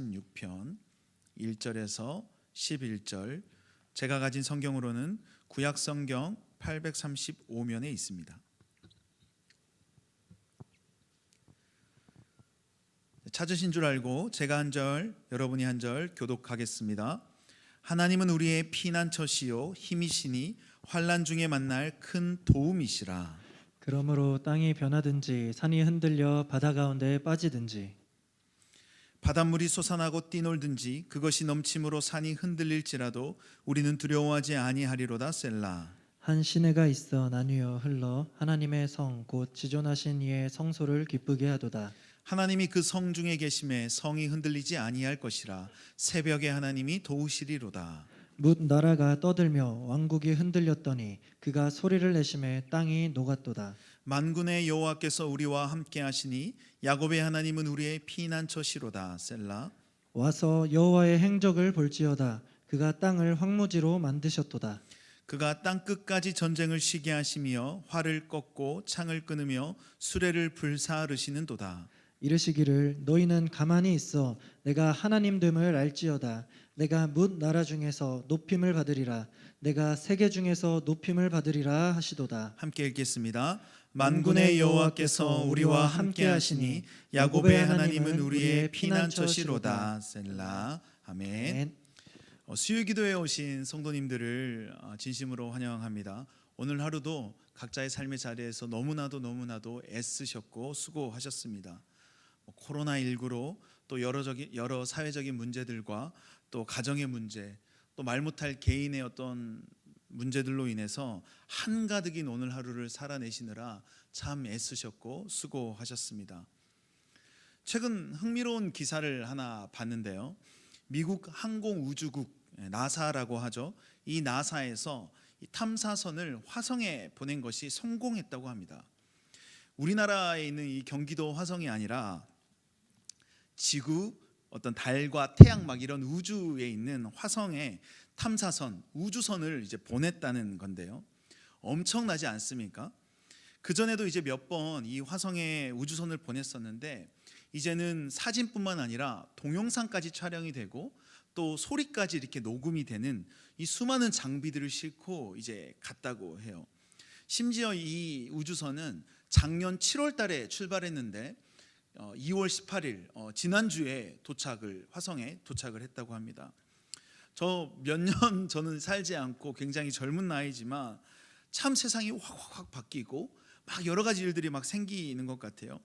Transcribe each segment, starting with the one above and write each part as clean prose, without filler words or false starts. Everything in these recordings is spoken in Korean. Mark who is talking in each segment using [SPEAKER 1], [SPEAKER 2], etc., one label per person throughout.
[SPEAKER 1] 46편 1절에서 11절, 제가 가진 성경으로는 구약 성경 835면에 있습니다. 찾으신 줄 알고 제가 한 절, 여러분이 한 절 교독하겠습니다. 하나님은 우리의 피난처시요 힘이시니 환난 중에 만날 큰 도움이시라.
[SPEAKER 2] 그러므로 땅이 변하든지 산이 흔들려 바다 가운데에 빠지든지
[SPEAKER 1] 바닷물이 솟아나고 뛰놀든지 그것이 넘침으로 산이 흔들릴지라도 우리는 두려워하지 아니하리로다. 셀라.
[SPEAKER 2] 한 시내가 있어 나뉘어 흘러 하나님의 성 곧 지존하신 이의 성소를 기쁘게 하도다.
[SPEAKER 1] 하나님이 그 성 중에 계심에 성이 흔들리지 아니할 것이라. 새벽에 하나님이 도우시리로다.
[SPEAKER 2] 뭇 나라가 떠들며 왕국이 흔들렸더니 그가 소리를 내심에 땅이 녹았도다.
[SPEAKER 1] 만군의 여호와께서 우리와 함께 하시니 야곱의 하나님은 우리의 피난처시로다. 셀라.
[SPEAKER 2] 와서 여호와의 행적을 볼지어다. 그가 땅을 황무지로 만드셨도다.
[SPEAKER 1] 그가 땅 끝까지 전쟁을 쉬게 하시며 활을 꺾고 창을 끊으며 수레를 불사르시는도다.
[SPEAKER 2] 이르시기를 너희는 가만히 있어 내가 하나님 됨을 알지어다. 내가 뭇 나라 중에서 높임을 받으리라. 내가 세계 중에서 높임을 받으리라 하시도다.
[SPEAKER 1] 함께 읽겠습니다. 만군의 여호와께서 우리와 함께 하시니 야곱의 하나님은 우리의 피난처시로다. 셀라. 아멘. 수요기도에 오신 성도님들을 진심으로 환영합니다. 오늘 하루도 각자의 삶의 자리에서 너무나도 애쓰셨고 수고하셨습니다. 코로나19로 또 여러 사회적인 문제들과 또 가정의 문제, 또 말 못할 개인의 어떤 문제들로 인해서 한가득인 오늘 하루를 살아내시느라 참 애쓰셨고 수고하셨습니다. 최근 흥미로운 기사를 하나 봤는데요. 미국 항공우주국 나사라고 하죠. 이 나사에서 이 탐사선을 화성에 보낸 것이 성공했다고 합니다. 우리나라에 있는 이 경기도 화성이 아니라 지구, 어떤 달과 태양 막 이런 우주에 있는 화성에 탐사선, 우주선을 이제 보냈다는 건데요. 엄청나지 않습니까? 그 전에도 이제 몇 번 이 화성에 우주선을 보냈었는데 이제는 사진뿐만 아니라 동영상까지 촬영이 되고 또 소리까지 이렇게 녹음이 되는 이 수많은 장비들을 싣고 이제 갔다고 해요. 심지어 이 우주선은 작년 7월 달에 출발했는데 2월 18일 지난주에 화성에 도착을 했다고 합니다. 저 몇 년 저는 살지 않고 굉장히 젊은 나이지만 참 세상이 확 바뀌고 막 여러 가지 일들이 막 생기는 것 같아요.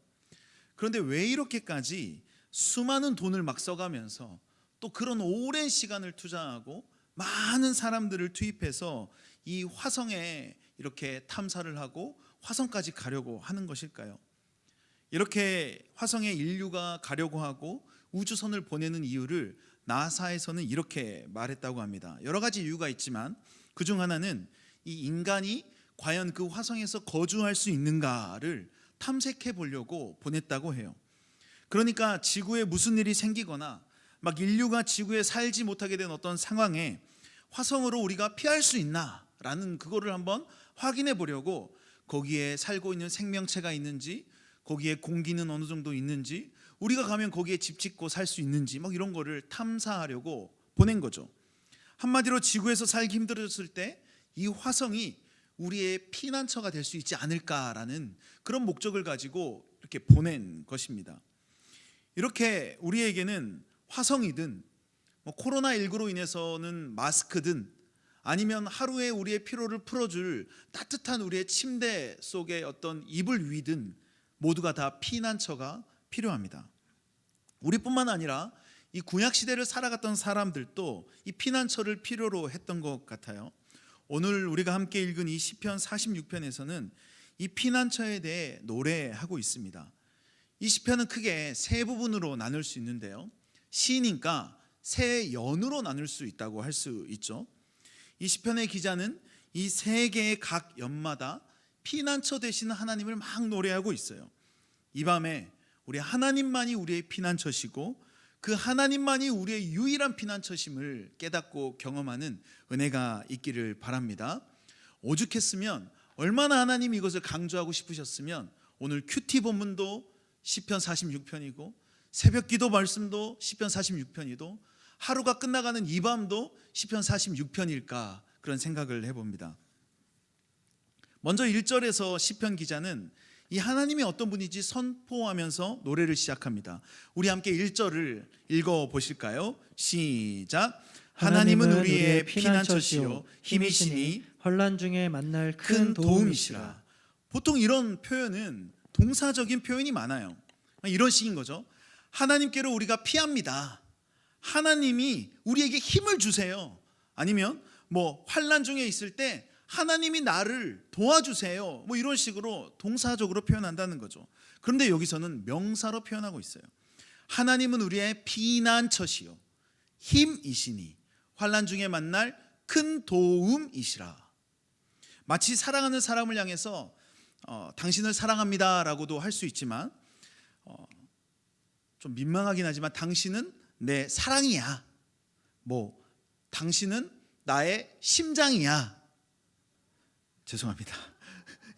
[SPEAKER 1] 그런데 왜 이렇게까지 수많은 돈을 막 써가면서 또 그런 오랜 시간을 투자하고 많은 사람들을 투입해서 이 화성에 이렇게 탐사를 하고 화성까지 가려고 하는 것일까요? 이렇게 화성에 인류가 가려고 하고 우주선을 보내는 이유를 나사에서는 이렇게 말했다고 합니다. 여러 가지 이유가 있지만 그중 하나는 이 인간이 과연 그 화성에서 거주할 수 있는가를 탐색해 보려고 보냈다고 해요. 그러니까 지구에 무슨 일이 생기거나 막 인류가 지구에 살지 못하게 된 어떤 상황에 화성으로 우리가 피할 수 있나라는 그거를 한번 확인해 보려고 거기에 살고 있는 생명체가 있는지, 거기에 공기는 어느 정도 있는지, 우리가 가면 거기에 집 짓고 살 수 있는지 막 이런 거를 탐사하려고 보낸 거죠. 한마디로 지구에서 살기 힘들어졌을 때 이 화성이 우리의 피난처가 될 수 있지 않을까라는 그런 목적을 가지고 이렇게 보낸 것입니다. 이렇게 우리에게는 화성이든 코로나19로 인해서는 마스크든 아니면 하루에 우리의 피로를 풀어줄 따뜻한 우리의 침대 속의 어떤 이불 위든 모두가 다 피난처가 필요합니다. 우리뿐만 아니라 이 구약 시대를 살아갔던 사람들도 이 피난처를 필요로 했던 것 같아요. 오늘 우리가 함께 읽은 이 시편 46편에서는 이 피난처에 대해 노래하고 있습니다. 이 시편은 크게 세 부분으로 나눌 수 있는데요. 시니까 세 연으로 나눌 수 있다고 할 수 있죠. 이 시편의 기자는 이 세 개의 각 연마다 피난처 되시는 하나님을 막 노래하고 있어요. 이 밤에 우리 하나님만이 우리의 피난처시고 그 하나님만이 우리의 유일한 피난처심을 깨닫고 경험하는 은혜가 있기를 바랍니다. 오죽했으면 얼마나 하나님이 이것을 강조하고 싶으셨으면 오늘 큐티 본문도 시편 46편이고 새벽기도 말씀도 시편 46편이도 하루가 끝나가는 이 밤도 시편 46편일까 그런 생각을 해봅니다. 먼저 1절에서 시편 기자는 이 하나님이 어떤 분인지 선포하면서 노래를 시작합니다. 우리 함께 1절을 읽어보실까요? 시작. 하나님은 우리의 피난처시요 힘이시니
[SPEAKER 2] 환난 중에 만날
[SPEAKER 1] 큰 도움이시라. 보통 이런 표현은 동사적인 표현이 많아요. 이런 식인 거죠. 하나님께로 우리가 피합니다. 하나님이 우리에게 힘을 주세요. 아니면 환난 중에 있을 때 하나님이 나를 도와주세요. 이런 식으로 동사적으로 표현한다는 거죠. 그런데 여기서는 명사로 표현하고 있어요. 하나님은 우리의 피난처시요 힘이시니 환난 중에 만날 큰 도움이시라. 마치 사랑하는 사람을 향해서 당신을 사랑합니다라고도 할 수 있지만 좀 민망하긴 하지만 당신은 내 사랑이야. 당신은 나의 심장이야. 죄송합니다.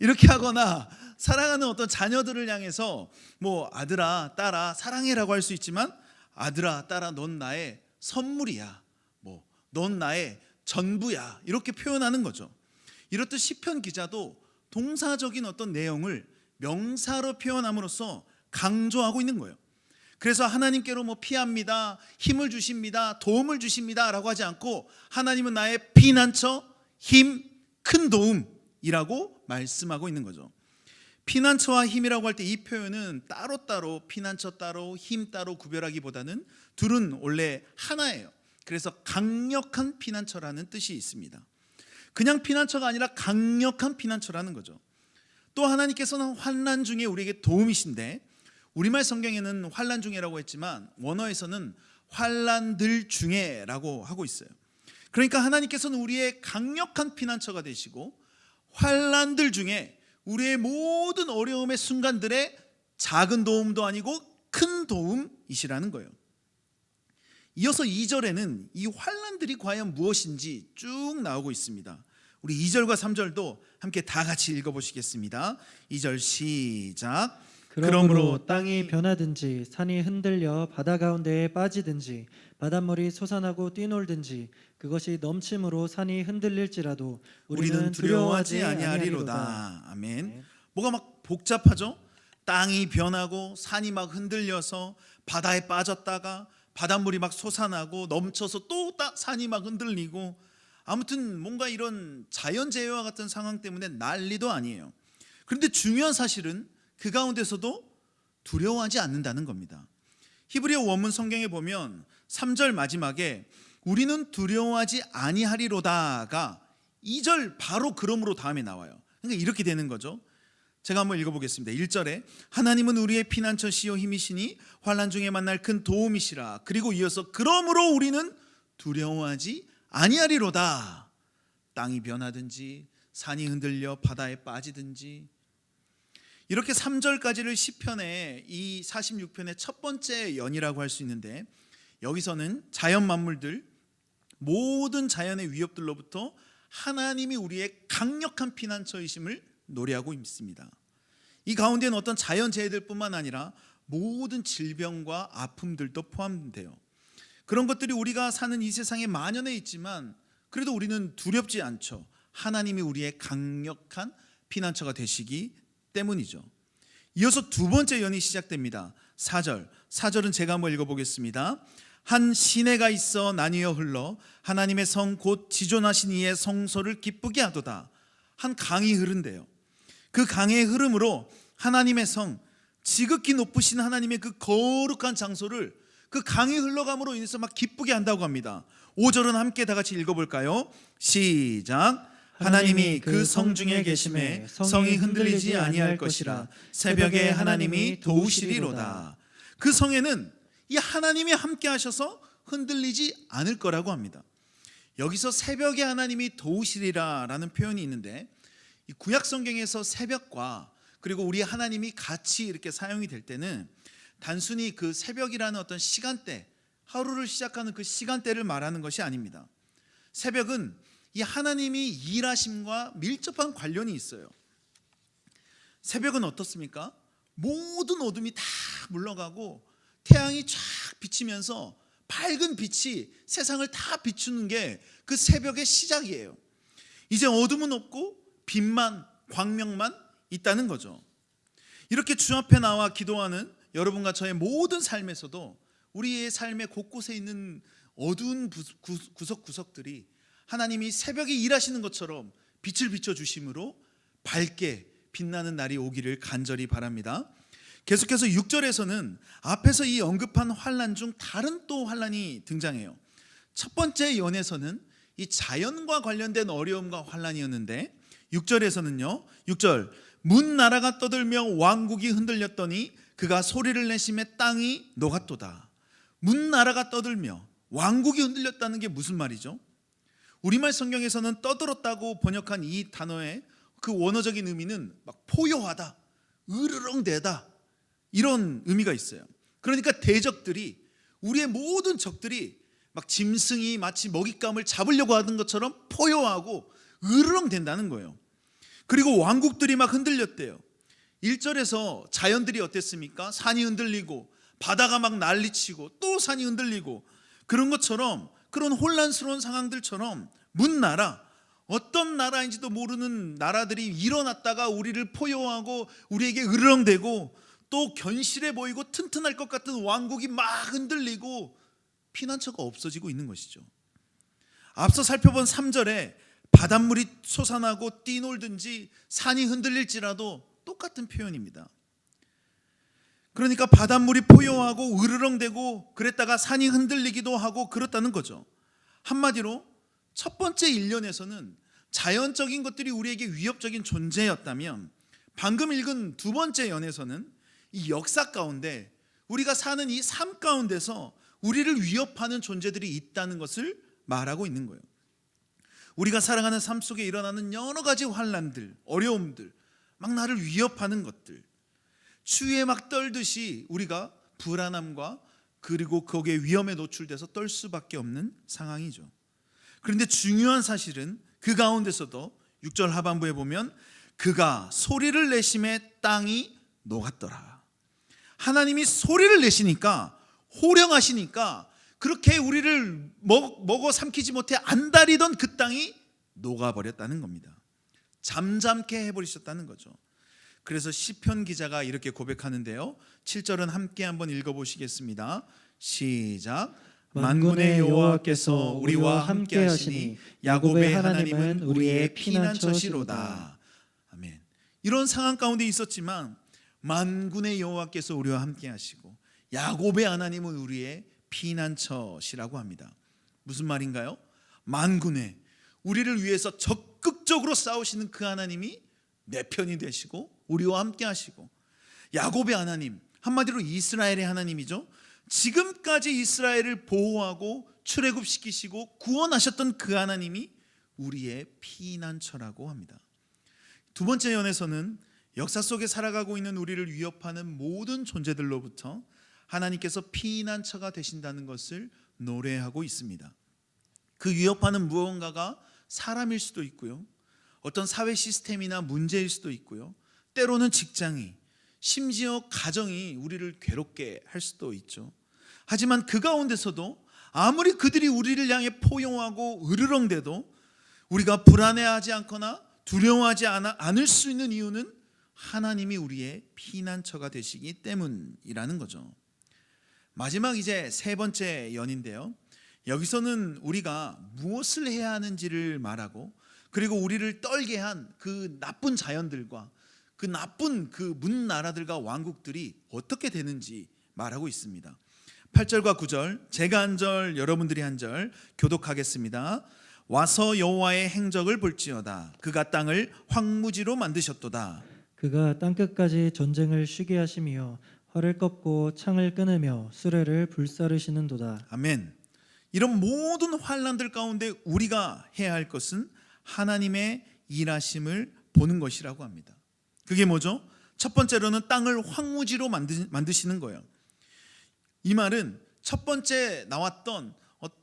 [SPEAKER 1] 이렇게 하거나 사랑하는 어떤 자녀들을 향해서 아들아 딸아 사랑해라고 할 수 있지만 아들아 딸아 넌 나의 선물이야. 넌 나의 전부야. 이렇게 표현하는 거죠. 이렇듯 시편 기자도 동사적인 어떤 내용을 명사로 표현함으로써 강조하고 있는 거예요. 그래서 하나님께로 피합니다, 힘을 주십니다, 도움을 주십니다 라고 하지 않고 하나님은 나의 피난처, 힘, 큰 도움이라고 말씀하고 있는 거죠. 피난처와 힘이라고 할 때 이 표현은 따로따로 피난처 따로 힘 따로 구별하기보다는 둘은 원래 하나예요. 그래서 강력한 피난처라는 뜻이 있습니다. 그냥 피난처가 아니라 강력한 피난처라는 거죠. 또 하나님께서는 환난 중에 우리에게 도움이신데 우리말 성경에는 환난 중에라고 했지만 원어에서는 환난들 중에라고 하고 있어요. 그러니까 하나님께서는 우리의 강력한 피난처가 되시고 환난들 중에 우리의 모든 어려움의 순간들에 작은 도움도 아니고 큰 도움이시라는 거예요. 이어서 2절에는 이 환난들이 과연 무엇인지 쭉 나오고 있습니다. 우리 2절과 3절도 함께 다 같이 읽어보시겠습니다. 2절 시작.
[SPEAKER 2] 그러므로 땅이 변하든지 산이 흔들려 바다 가운데에 빠지든지 바닷물이 솟아나고 뛰놀든지 그것이 넘침으로 산이 흔들릴지라도 우리는 두려워하지 아니하리로다.
[SPEAKER 1] 아멘. 뭐가 막 복잡하죠? 땅이 변하고 산이 막 흔들려서 바다에 빠졌다가 바닷물이 막 솟아나고 넘쳐서 또 산이 막 흔들리고 아무튼 뭔가 이런 자연재해와 같은 상황 때문에 난리도 아니에요. 그런데 중요한 사실은 그 가운데서도 두려워하지 않는다는 겁니다. 히브리어 원문 성경에 보면 3절 마지막에 우리는 두려워하지 아니하리로다가 2절 바로 그러므로 다음에 나와요. 그러니까 이렇게 되는 거죠. 제가 한번 읽어보겠습니다. 1절에 하나님은 우리의 피난처시요 힘이시니 환난 중에 만날 큰 도움이시라. 그리고 이어서 그러므로 우리는 두려워하지 아니하리로다. 땅이 변하든지 산이 흔들려 바다에 빠지든지. 이렇게 3절까지를 시편의 이 46편의 첫 번째 연이라고 할 수 있는데 여기서는 자연 만물들 모든 자연의 위협들로부터 하나님이 우리의 강력한 피난처이심을 노래하고 있습니다. 이 가운데는 어떤 자연재해들뿐만 아니라 모든 질병과 아픔들도 포함돼요. 그런 것들이 우리가 사는 이 세상에 만연해 있지만 그래도 우리는 두렵지 않죠. 하나님이 우리의 강력한 피난처가 되시기 때문이죠. 이어서 두 번째 연이 시작됩니다. 4절은 제가 한번 읽어보겠습니다. 한 시내가 있어 나뉘어 흘러 하나님의 성 곧 지존하신 이의 성소를 기쁘게 하도다. 한 강이 흐른대요. 그 강의 흐름으로 하나님의 성, 지극히 높으신 하나님의 그 거룩한 장소를 그 강이 흘러감으로 인해서 막 기쁘게 한다고 합니다. 5절은 함께 다 같이 읽어볼까요? 시작. 하나님이 그 성 중에 계심에 성이 흔들리지 아니할 것이라. 새벽에 하나님이 도우시리로다. 그 성에는 이 하나님이 함께 하셔서 흔들리지 않을 거라고 합니다. 여기서 새벽에 하나님이 도우시리라라는 표현이 있는데 이 구약 성경에서 새벽과 그리고 우리 하나님이 같이 이렇게 사용이 될 때는 단순히 그 새벽이라는 어떤 시간대, 하루를 시작하는 그 시간대를 말하는 것이 아닙니다. 새벽은 이 하나님이 일하심과 밀접한 관련이 있어요. 새벽은 어떻습니까? 모든 어둠이 다 물러가고 태양이 쫙 비치면서 밝은 빛이 세상을 다 비추는 게 그 새벽의 시작이에요. 이제 어둠은 없고 빛만, 광명만 있다는 거죠. 이렇게 주 앞에 나와 기도하는 여러분과 저의 모든 삶에서도 우리의 삶의 곳곳에 있는 어두운 구석구석들이 하나님이 새벽에 일하시는 것처럼 빛을 비춰주심으로 밝게 빛나는 날이 오기를 간절히 바랍니다. 계속해서 6절에서는 앞에서 이 언급한 환난 중 다른 또 환난이 등장해요. 첫 번째 연에서는 이 자연과 관련된 어려움과 환난이었는데 6절에서는요. 6절 문 나라가 떠들며 왕국이 흔들렸더니 그가 소리를 내심에 땅이 녹았도다. 문 나라가 떠들며 왕국이 흔들렸다는 게 무슨 말이죠? 우리말 성경에서는 떠들었다고 번역한 이 단어의 그 원어적인 의미는 막 포효하다, 으르렁대다 이런 의미가 있어요. 그러니까 대적들이, 우리의 모든 적들이 막 짐승이 마치 먹잇감을 잡으려고 하는 것처럼 포효하고 으르렁댄다는 거예요. 그리고 왕국들이 막 흔들렸대요. 1절에서 자연들이 어땠습니까? 산이 흔들리고 바다가 막 난리치고 또 산이 흔들리고 그런 것처럼, 그런 혼란스러운 상황들처럼 문나라, 어떤 나라인지도 모르는 나라들이 일어났다가 우리를 포효하고 우리에게 으르렁대고 또 견실해 보이고 튼튼할 것 같은 왕국이 막 흔들리고 피난처가 없어지고 있는 것이죠. 앞서 살펴본 3절에 바닷물이 솟아나고 뛰놀든지 산이 흔들릴지라도 똑같은 표현입니다. 그러니까 바닷물이 포효하고 으르렁대고 그랬다가 산이 흔들리기도 하고 그렇다는 거죠. 한마디로 첫 번째 1년에서는 자연적인 것들이 우리에게 위협적인 존재였다면 방금 읽은 두 번째 연에서는 이 역사 가운데 우리가 사는 이 삶 가운데서 우리를 위협하는 존재들이 있다는 것을 말하고 있는 거예요. 우리가 살아가는 삶 속에 일어나는 여러 가지 환난들, 어려움들, 막 나를 위협하는 것들, 추위에 막 떨듯이 우리가 불안함과 그리고 거기에 위험에 노출돼서 떨 수밖에 없는 상황이죠. 그런데 중요한 사실은 그 가운데서도 6절 하반부에 보면 그가 소리를 내심에 땅이 녹았더라. 하나님이 소리를 내시니까, 호령하시니까 그렇게 우리를 먹어 삼키지 못해 안달이던 그 땅이 녹아버렸다는 겁니다. 잠잠케 해버리셨다는 거죠. 그래서 시편 기자가 이렇게 고백하는데요. 7절은 함께 한번 읽어보시겠습니다. 시작. 만군의 여호와께서 우리와 함께 하시니 야곱의 하나님은 우리의 피난처시로다. 아멘. 이런 상황 가운데 있었지만 만군의 여호와께서 우리와 함께 하시고 야곱의 하나님은 우리의 피난처시라고 합니다. 무슨 말인가요? 만군의, 우리를 위해서 적극적으로 싸우시는 그 하나님이 내 편이 되시고 우리와 함께 하시고, 야곱의 하나님, 한마디로 이스라엘의 하나님이죠. 지금까지 이스라엘을 보호하고 출애굽시키시고 구원하셨던 그 하나님이 우리의 피난처라고 합니다. 두 번째 연에서는 역사 속에 살아가고 있는 우리를 위협하는 모든 존재들로부터 하나님께서 피난처가 되신다는 것을 노래하고 있습니다. 그 위협하는 무언가가 사람일 수도 있고요, 어떤 사회 시스템이나 문제일 수도 있고요, 때로는 직장이, 심지어 가정이 우리를 괴롭게 할 수도 있죠. 하지만 그 가운데서도 아무리 그들이 우리를 향해 포용하고 으르렁대도 우리가 불안해하지 않거나 두려워하지 않을 수 있는 이유는 하나님이 우리의 피난처가 되시기 때문이라는 거죠. 마지막 이제 세 번째 연인데요, 여기서는 우리가 무엇을 해야 하는지를 말하고, 그리고 우리를 떨게 한 그 나쁜 자연들과 그 나쁜 그 문나라들과 왕국들이 어떻게 되는지 말하고 있습니다. 8절과 9절, 제가 한 절, 여러분들이 한 절 교독하겠습니다. 와서 여호와의 행적을 볼지어다. 그가 땅을 황무지로 만드셨도다.
[SPEAKER 2] 그가 땅끝까지 전쟁을 쉬게 하시며 활을 꺾고 창을 끊으며 수레를 불사르시는도다.
[SPEAKER 1] 아멘. 이런 모든 환난들 가운데 우리가 해야 할 것은 하나님의 일하심을 보는 것이라고 합니다. 그게 뭐죠? 첫 번째로는 땅을 황무지로 만드시는 거예요. 이 말은 첫 번째 나왔던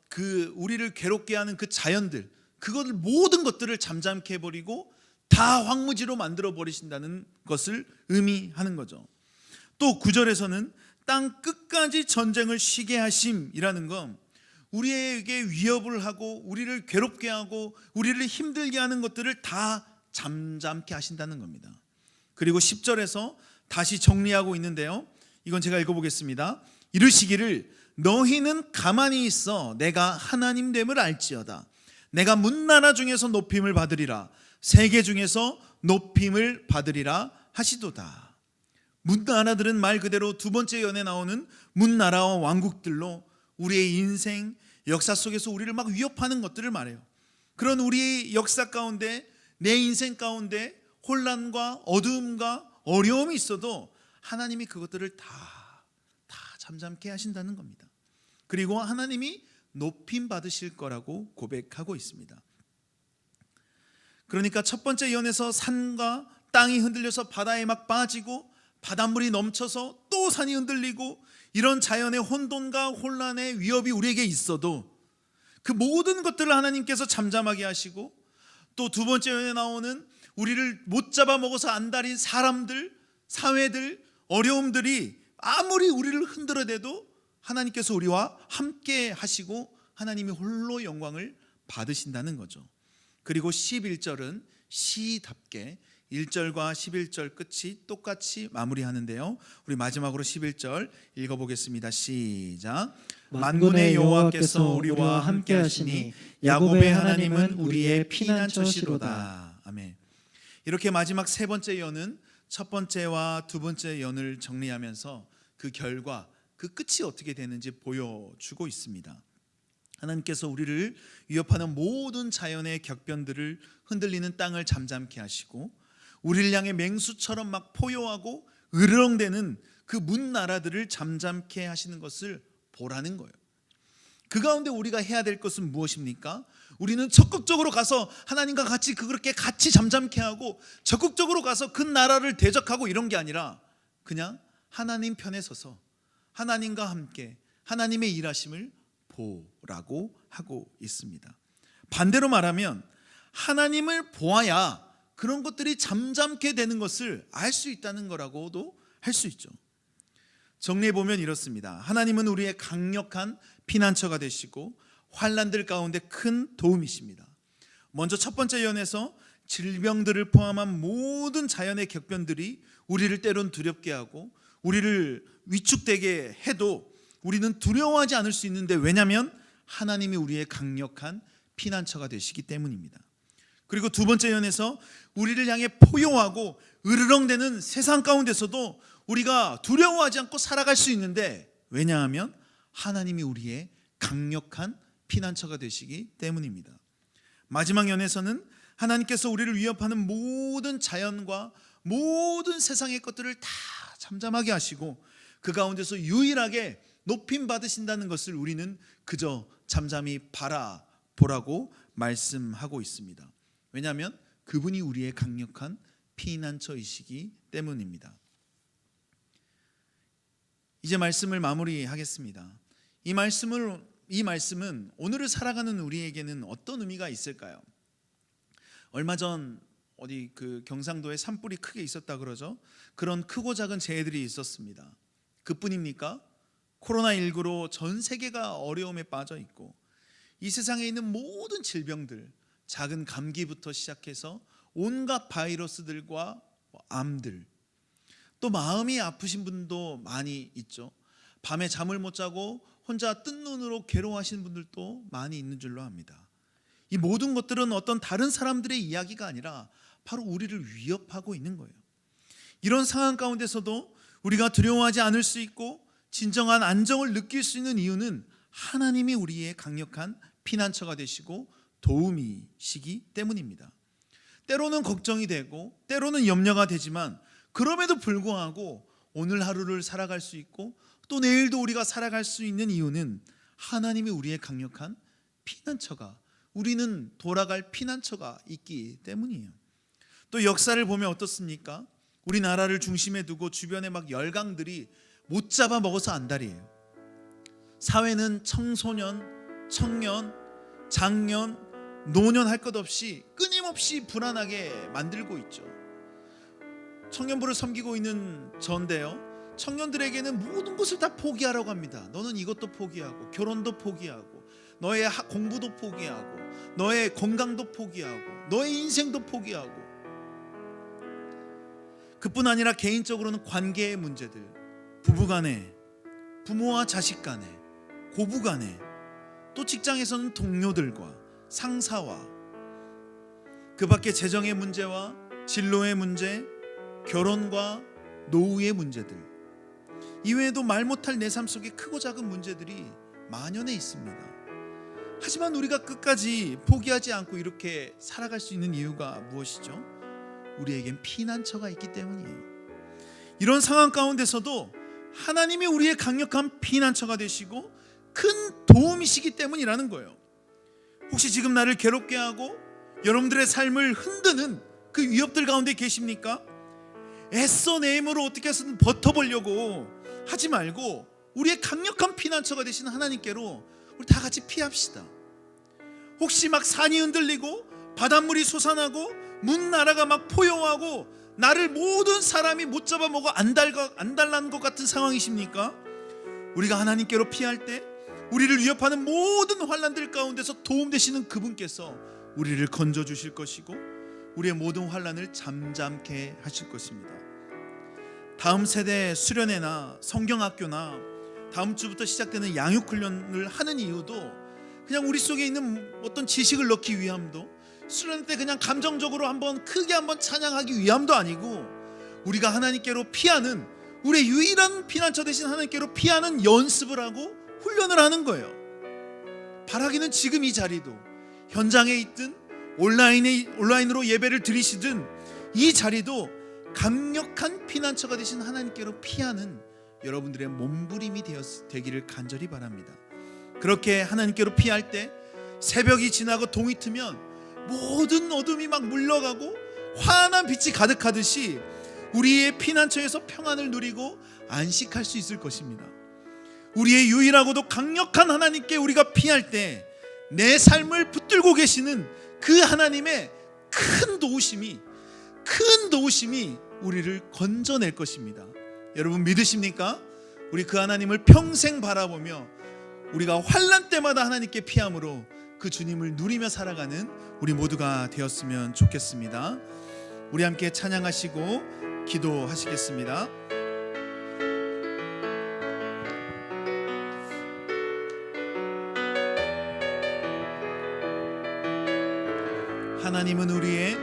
[SPEAKER 1] 그 우리를 괴롭게 하는 그 자연들, 그것을 모든 것들을 잠잠케 해버리고 다 황무지로 만들어 버리신다는 것을 의미하는 거죠. 또 9절에서는 땅 끝까지 전쟁을 쉬게 하심이라는 건 우리에게 위협을 하고 우리를 괴롭게 하고 우리를 힘들게 하는 것들을 다 잠잠케 하신다는 겁니다. 그리고 10절에서 다시 정리하고 있는데요, 이건 제가 읽어보겠습니다. 이르시기를 너희는 가만히 있어 내가 하나님 됨을 알지어다. 내가 문나라 중에서 높임을 받으리라. 세계 중에서 높임을 받으리라 하시도다. 문나라들은 말 그대로 두 번째 연에 나오는 문나라와 왕국들로 우리의 인생, 역사 속에서 우리를 막 위협하는 것들을 말해요. 그런 우리의 역사 가운데, 내 인생 가운데 혼란과 어두움과 어려움이 있어도 하나님이 그것들을 다 잠잠케 하신다는 겁니다. 그리고 하나님이 높임 받으실 거라고 고백하고 있습니다. 그러니까 첫 번째 연에서 산과 땅이 흔들려서 바다에 막 빠지고 바닷물이 넘쳐서 또 산이 흔들리고 이런 자연의 혼돈과 혼란의 위협이 우리에게 있어도 그 모든 것들을 하나님께서 잠잠하게 하시고, 또 두 번째 연에 나오는 우리를 못 잡아먹어서 안달인 사람들, 사회들, 어려움들이 아무리 우리를 흔들어대도 하나님께서 우리와 함께 하시고 하나님이 홀로 영광을 받으신다는 거죠. 그리고 11절은 시답게 1절과 11절 끝이 똑같이 마무리하는데요, 우리 마지막으로 11절 읽어보겠습니다. 시작. 만군의 여호와께서 우리와 함께 하시니 야곱의 하나님은 우리의 피난처시로다. 아멘. 이렇게 마지막 세 번째 연은 첫 번째와 두 번째 연을 정리하면서 그 결과, 그 끝이 어떻게 되는지 보여주고 있습니다. 하나님께서 우리를 위협하는 모든 자연의 격변들을, 흔들리는 땅을 잠잠케 하시고 우리를 향해 맹수처럼 막 포효하고 으르렁대는 그 문나라들을 잠잠케 하시는 것을 보라는 거예요. 그 가운데 우리가 해야 될 것은 무엇입니까? 우리는 적극적으로 가서 하나님과 같이 그렇게 같이 잠잠케 하고 적극적으로 가서 그 나라를 대적하고 이런 게 아니라 그냥 하나님 편에 서서 하나님과 함께 하나님의 일하심을 보라고 하고 있습니다. 반대로 말하면 하나님을 보아야 그런 것들이 잠잠케 되는 것을 알 수 있다는 거라고도 할 수 있죠. 정리해 보면 이렇습니다. 하나님은 우리의 강력한 피난처가 되시고 환난들 가운데 큰 도움이십니다. 먼저 첫 번째 연에서 질병들을 포함한 모든 자연의 격변들이 우리를 때론 두렵게 하고 우리를 위축되게 해도 우리는 두려워하지 않을 수 있는데, 왜냐하면 하나님이 우리의 강력한 피난처가 되시기 때문입니다. 그리고 두 번째 연에서 우리를 향해 포효하고 으르렁대는 세상 가운데서도 우리가 두려워하지 않고 살아갈 수 있는데, 왜냐하면 하나님이 우리의 강력한 피난처가 되시기 때문입니다. 마지막 연에서는 하나님께서 우리를 위협하는 모든 자연과 모든 세상의 것들을 다 잠잠하게 하시고 그 가운데서 유일하게 높임 받으신다는 것을 우리는 그저 잠잠히 바라보라고 말씀하고 있습니다. 왜냐하면 그분이 우리의 강력한 피난처이시기 때문입니다. 이제 말씀을 마무리하겠습니다. 이 말씀은 오늘을 살아가는 우리에게는 어떤 의미가 있을까요? 얼마 전 어디 그 경상도에 산불이 크게 있었다 그러죠. 그런 크고 작은 재해들이 있었습니다. 그뿐입니까? 코로나19로 전 세계가 어려움에 빠져 있고 이 세상에 있는 모든 질병들, 작은 감기부터 시작해서 온갖 바이러스들과 암들, 또 마음이 아프신 분도 많이 있죠. 밤에 잠을 못 자고 혼자 뜬 눈으로 괴로워하시는 분들도 많이 있는 줄로 압니다. 이 모든 것들은 어떤 다른 사람들의 이야기가 아니라 바로 우리를 위협하고 있는 거예요. 이런 상황 가운데서도 우리가 두려워하지 않을 수 있고 진정한 안정을 느낄 수 있는 이유는 하나님이 우리의 강력한 피난처가 되시고 도움이시기 때문입니다. 때로는 걱정이 되고 때로는 염려가 되지만 그럼에도 불구하고 오늘 하루를 살아갈 수 있고 또 내일도 우리가 살아갈 수 있는 이유는 하나님이 우리의 강력한 피난처가, 우리는 돌아갈 피난처가 있기 때문이에요. 또 역사를 보면 어떻습니까? 우리나라를 중심에 두고 주변에 막 열강들이 못 잡아먹어서 안달이에요. 사회는 청소년, 청년, 장년, 노년 할 것 없이 끊임없이 불안하게 만들고 있죠. 청년부를 섬기고 있는 저인데요, 청년들에게는 모든 것을 다 포기하라고 합니다. 너는 이것도 포기하고 결혼도 포기하고 너의 공부도 포기하고 너의 건강도 포기하고 너의 인생도 포기하고, 그뿐 아니라 개인적으로는 관계의 문제들, 부부간에, 부모와 자식간에, 고부간에, 또 직장에서는 동료들과 상사와, 그 밖에 재정의 문제와 진로의 문제, 결혼과 노후의 문제들, 이외에도 말 못할 내 삶 속에 크고 작은 문제들이 만연해 있습니다. 하지만 우리가 끝까지 포기하지 않고 이렇게 살아갈 수 있는 이유가 무엇이죠? 우리에겐 피난처가 있기 때문이에요. 이런 상황 가운데서도 하나님이 우리의 강력한 피난처가 되시고 큰 도움이시기 때문이라는 거예요. 혹시 지금 나를 괴롭게 하고 여러분들의 삶을 흔드는 그 위협들 가운데 계십니까? 애써 내 힘으로 어떻게 해서든 버텨보려고 하지 말고 우리의 강력한 피난처가 되신 하나님께로 우리 다 같이 피합시다. 혹시 막 산이 흔들리고 바닷물이 솟아나고 문나라가 막 포효하고 나를 모든 사람이 못 잡아먹어 안달난 것 같은 상황이십니까? 우리가 하나님께로 피할 때 우리를 위협하는 모든 환난들 가운데서 도움되시는 그분께서 우리를 건져주실 것이고 우리의 모든 환난을 잠잠케 하실 것입니다. 다음 세대 수련회나 성경학교나 다음 주부터 시작되는 양육훈련을 하는 이유도 그냥 우리 속에 있는 어떤 지식을 넣기 위함도, 수련회 때 그냥 감정적으로 크게 한번 찬양하기 위함도 아니고, 우리가 하나님께로 피하는, 우리의 유일한 피난처 되신 하나님께로 피하는 연습을 하고 훈련을 하는 거예요. 바라기는 지금 이 자리도, 현장에 있든 온라인으로 예배를 드리시든 이 자리도 강력한 피난처가 되신 하나님께로 피하는 여러분들의 몸부림이 되기를 간절히 바랍니다. 그렇게 하나님께로 피할 때 새벽이 지나고 동이 트면 모든 어둠이 막 물러가고 환한 빛이 가득하듯이 우리의 피난처에서 평안을 누리고 안식할 수 있을 것입니다. 우리의 유일하고도 강력한 하나님께 우리가 피할 때 내 삶을 붙들고 계시는 그 하나님의 큰 도우심이 우리를 건져낼 것입니다. 여러분 믿으십니까? 우리 그 하나님을 평생 바라보며 우리가 환난 때마다 하나님께 피함으로 그 주님을 누리며 살아가는 우리 모두가 되었으면 좋겠습니다. 우리 함께 찬양하시고 기도하시겠습니다. 하나님은 우리의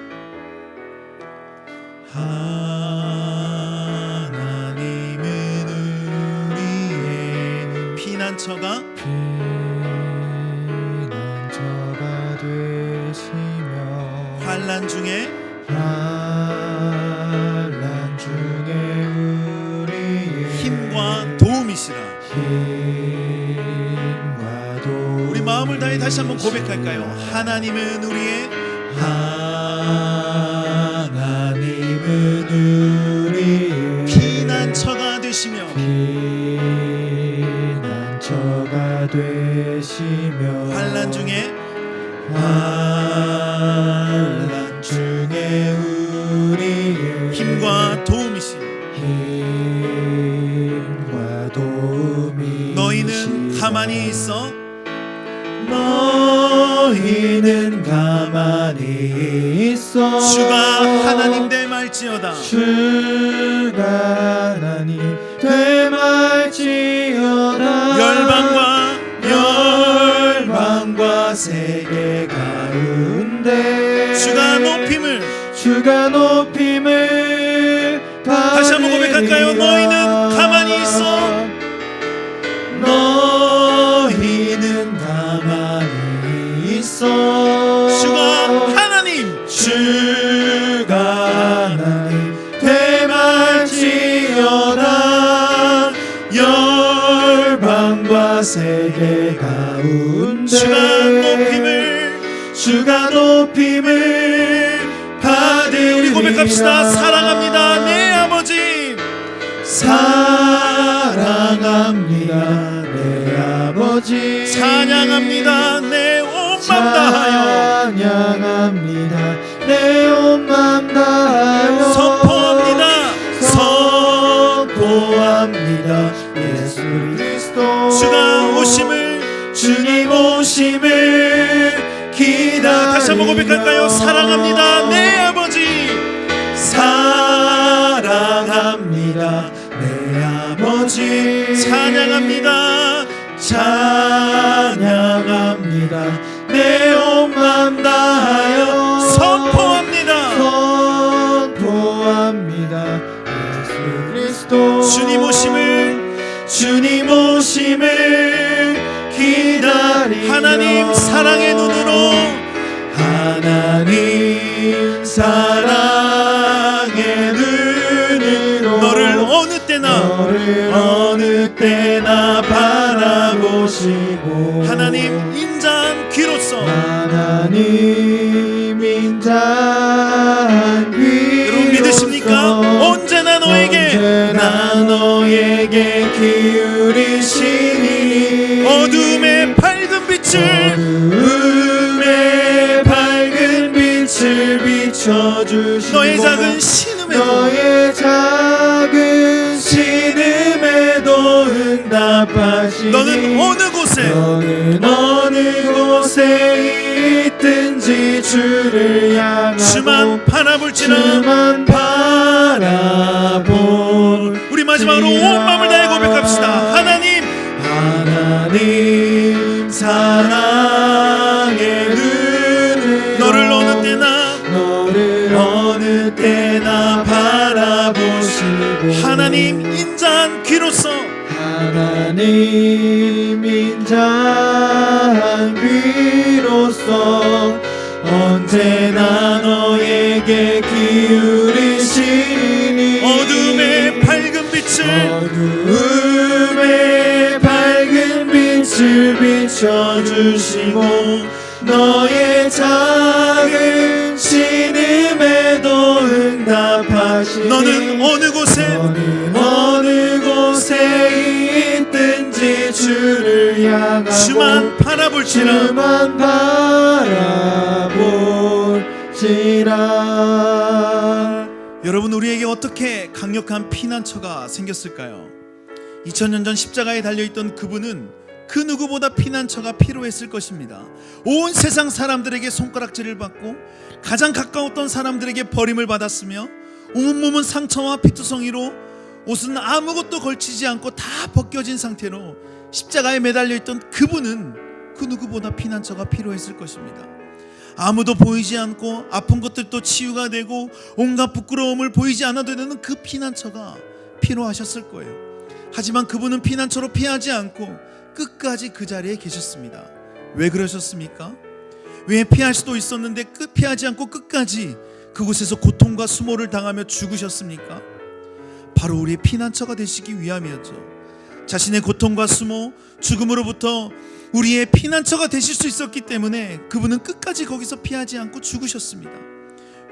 [SPEAKER 1] 피난처가 되시며 환난 중에 우리의 힘과 도움이시라. 우리 마음을 다해 다시 한번 고백할까요? 하나님은 우리의 피난처가 되시며 환난 중에 우리의 힘과 도움이시. 너희는 가만히 있어.
[SPEAKER 3] 너희는 가만히 있어.
[SPEAKER 1] 주가 하나님 되말지어다.
[SPEAKER 3] 주가 하나님 되말지어다. 열방과 세계 가운데
[SPEAKER 1] 주가 높임을 다시 한번 고백할까요? 너희는 가만히 있어.
[SPEAKER 3] 너희는 가만히 있어.
[SPEAKER 1] 주가 하나님
[SPEAKER 3] 되말지어다. 열방과 세계 가운데 주가 높임을 받으리라.
[SPEAKER 1] 우리 고백합시다. 사랑합니다 내 아버지.
[SPEAKER 3] 사랑합니다 내 아버지.
[SPEAKER 1] 찬양합니다 내 온 맘 다하여.
[SPEAKER 3] 찬양합니다 내 온 맘 다하여.
[SPEAKER 1] 선포합니다
[SPEAKER 3] 오심을 기다리며
[SPEAKER 1] 다시 한번 고백할까요? 사랑합니다 내 아버지.
[SPEAKER 3] 사랑합니다 내 아버지.
[SPEAKER 1] 찬양합니다.
[SPEAKER 3] 찬양합니다 내 온 맘 다하여
[SPEAKER 1] 선포합니다.
[SPEAKER 3] 선포합니다 예수 그리스도. 주님 오심을 기다리며
[SPEAKER 1] 하나님 사랑의 눈으로
[SPEAKER 3] 하나님 사랑의 눈으로
[SPEAKER 1] 너를 어느 때나
[SPEAKER 3] 바라보시고
[SPEAKER 1] 하나님 인자한 귀로서
[SPEAKER 3] 하나님 인자한 귀로서
[SPEAKER 1] 여러분 믿으십니까? 언제나 너에게
[SPEAKER 3] 기울이시니
[SPEAKER 1] 어둠의 밝은 빛을
[SPEAKER 3] 비춰주시고
[SPEAKER 1] 너의 작은 신음에도
[SPEAKER 3] 너의 작은 신음에도 응답하시니
[SPEAKER 1] 너는
[SPEAKER 3] 어느 곳에 있든지 주를 향하고
[SPEAKER 1] 주만 바라볼지라. 우리 마지막으로 온 마음을 다해 고백합시다. 하나님
[SPEAKER 3] 사랑의 눈으로
[SPEAKER 1] 너를
[SPEAKER 3] 어느 때나 바라보시고
[SPEAKER 1] 하나님 인자한 귀로서
[SPEAKER 3] 하나님 인자한 귀로서 언제나 너에게 기울이시니
[SPEAKER 1] 어둠의 밝은
[SPEAKER 3] 빛을 비춰주시고 너의 작은 신음에도 응답하시니
[SPEAKER 1] 너는 어느 곳에
[SPEAKER 3] 있든지 주를 향하고
[SPEAKER 1] 주만 바라볼지라. 여러분 우리에게 어떻게 강력한 피난처가 생겼을까요? 2000년 전 십자가에 달려있던 그분은 그 누구보다 피난처가 필요했을 것입니다. 온 세상 사람들에게 손가락질을 받고 가장 가까웠던 사람들에게 버림을 받았으며 온몸은 상처와 피투성이로 옷은 아무것도 걸치지 않고 다 벗겨진 상태로 십자가에 매달려있던 그분은 그 누구보다 피난처가 필요했을 것입니다. 아무도 보이지 않고 아픈 것들도 치유가 되고 온갖 부끄러움을 보이지 않아도 되는 그 피난처가 필요하셨을 거예요. 하지만 그분은 피난처로 피하지 않고 끝까지 그 자리에 계셨습니다. 왜 그러셨습니까? 왜 피할 수도 있었는데 피하지 않고 끝까지 그곳에서 고통과 수모를 당하며 죽으셨습니까? 바로 우리의 피난처가 되시기 위함이었죠. 자신의 고통과 수모, 죽음으로부터 우리의 피난처가 되실 수 있었기 때문에 그분은 끝까지 거기서 피하지 않고 죽으셨습니다.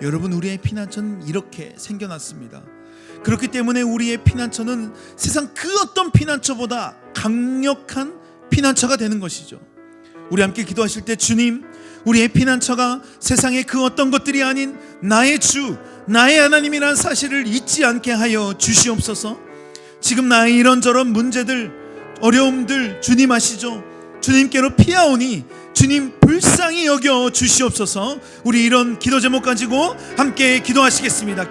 [SPEAKER 1] 여러분 우리의 피난처는 이렇게 생겨났습니다. 그렇기 때문에 우리의 피난처는 세상 그 어떤 피난처보다 강력한 피난처가 되는 것이죠. 우리 함께 기도하실 때 주님, 우리의 피난처가 세상의 그 어떤 것들이 아닌 나의 주, 나의 하나님이라는 사실을 잊지 않게 하여 주시옵소서. 지금 나의 이런저런 문제들, 어려움들 주님 아시죠? 주님께로 피하오니 주님 불쌍히 여겨 주시옵소서. 우리 이런 기도 제목 가지고 함께 기도하시겠습니다.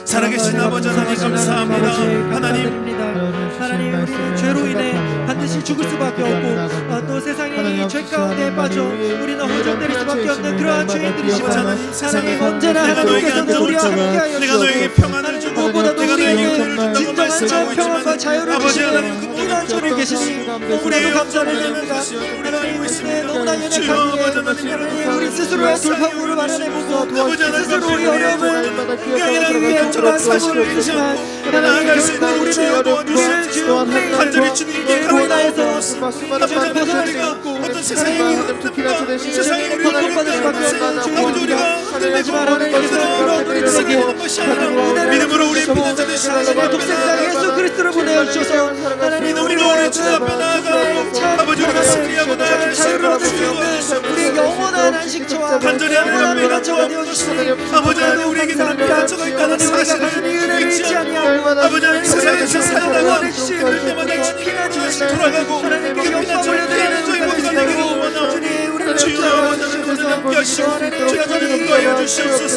[SPEAKER 1] 살아계신 아버지 하나님 감사합니다.
[SPEAKER 2] 하나님 우리는 죄로 인해 반드시 죽을 수밖에 없고 또 세상의 죄 가운데 빠져 우리는 허전될 수밖에 없는 그러한 죄인들이시지만 하나님 언제나 하나님께서는 우리와 함께하여
[SPEAKER 1] 내가 너에게 평안을 주고
[SPEAKER 2] 무엇보다도
[SPEAKER 1] 내가 너에게
[SPEAKER 2] 우리에게
[SPEAKER 1] 준다고 말씀하고
[SPEAKER 2] 평안과
[SPEAKER 1] 있지만
[SPEAKER 2] 자유를
[SPEAKER 1] 아버지
[SPEAKER 2] 주시는
[SPEAKER 1] 하나님 그
[SPEAKER 2] 피난처를 계시니 너무나도 감사를 드립니다. 하나님 내 너무나 연약하기에 하나님 우리 스스로의 돌파구를 마련해보고 스스로 우리 어려움을 해결하기 위해 우리가 사실을 주지만 하나님 결국 우리는 주여
[SPEAKER 1] 간절히 주님께
[SPEAKER 2] 인하여서
[SPEAKER 1] 아버지 우리가 어떤 세상의 위험들과 세상의 우리를
[SPEAKER 2] 고통받을 수밖에 없는
[SPEAKER 1] 아버지 우리가
[SPEAKER 2] 하지만 하나님께서
[SPEAKER 1] 쓰기는 것이 아니라 믿음으로 우리의 피난처 되시는
[SPEAKER 2] 하나님의 독생자 예수 그리스도를 보내주셔서 하나님
[SPEAKER 1] 우리가 오늘 주 앞에 나아가고 아버지 우리가 승리하고 나아갈 수 있는
[SPEAKER 2] 우리 영원한 안식처와
[SPEAKER 1] 간절히
[SPEAKER 2] 영원한
[SPEAKER 1] 하나님의
[SPEAKER 2] 피난처가 되어주시니
[SPEAKER 1] 아버지 하나님 우리에게 그런 피난처가 있다는 사실을 잊지 않고 아버지 하나님 세상에서 살다가 힘들 때마다 주님께 돌아가고 그 피난처의 피난처의 모든 주시옵소서 주여 주님 인도하여 주시옵소서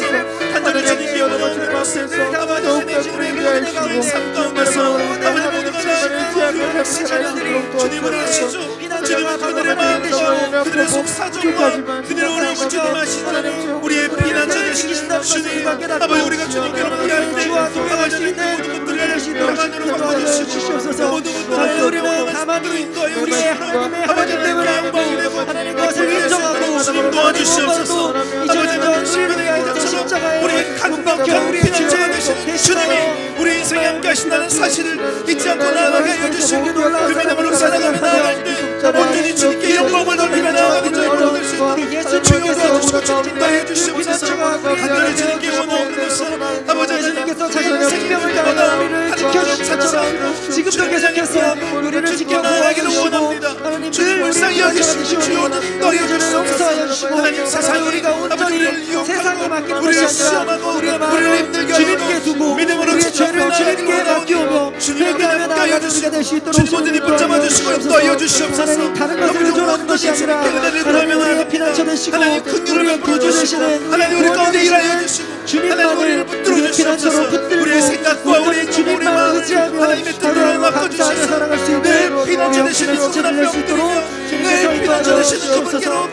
[SPEAKER 1] 간절히 주님께 원하는 것을 아버지 주님 주님의 가운데 삶 가운데서 아버지 모두가 다 주님을 아시죠 주님은 그들의 마음 그들의 속사정과 그들의 어려움을 주님 아시죠 우리의 피난처 되시는 주님 아버지 우리가 주님께로 피할 때 아버지 모든 것들을 평안으로 바꿔주시고 모든 것들을
[SPEAKER 2] 우리는 가만히 우리의 하나님의 하나님을 알고 하나님 것을 인정하고
[SPEAKER 1] 주님 도와주시옵소서 아버지 우리를 위하여 십자가에 우리의 강력한 우리의 피난처가 되시는 주님이 우리 인생에 함께 하신다는 사실을 잊지 않고 나아가게 하여 주시고 그 믿음으로 살아가며 나아갈 때 온전히 주님께 영광을 돌리며 나아가는 자로 될 수 있도록 주여 도와주시고 주님 인도하여 주시옵소서 간절히 주님께 원하는 것은 아버지
[SPEAKER 2] 주님께서 자신의 생명을 다하여 우리를 지켜주신 것처럼 지금도 계속해서 우리를 지켜 보호하시고 하나님 늘
[SPEAKER 1] 불쌍히 여기시고 주여 인도하여 주시옵소서 하나님 세상이
[SPEAKER 2] 우리가 온전히 세상에 맡기는 것이 아니라 우리의 마음을 주님께 두고 우리의 죄를 주님께 맡기오며 회개하며 나아가는 우리가 될 수 있도록
[SPEAKER 1] 주님 붙잡아 주시고 인도하여 주시옵소서
[SPEAKER 2] 하나님 다른 것을 의존하는 것이 아니라 하나님 우리의 피난처 되시고 우리의 구주 되시는
[SPEAKER 1] 하나님 우리 가운데 일하여 주시고
[SPEAKER 2] 주님만을 우리의 피난처로 붙들고
[SPEAKER 1] 우리의 생각과 우리의
[SPEAKER 2] 주님만 의지하며
[SPEAKER 1] 하나님의 뜻대로
[SPEAKER 2] 감사하며 살아갈 수 있는
[SPEAKER 1] 피난처 되시는 그분을
[SPEAKER 2] 있도록
[SPEAKER 1] 늘 피난처 되시는 그분께로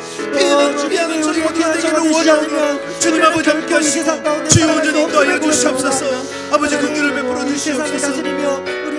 [SPEAKER 1] 피난처를 주님 어떻게 원하오며 주님 아버지 함께 하시고 주여 주님 인도하여 주시옵소서 아버지 긍휼을 베풀어
[SPEAKER 2] 세상을
[SPEAKER 1] 주시옵소서
[SPEAKER 2] 다스리며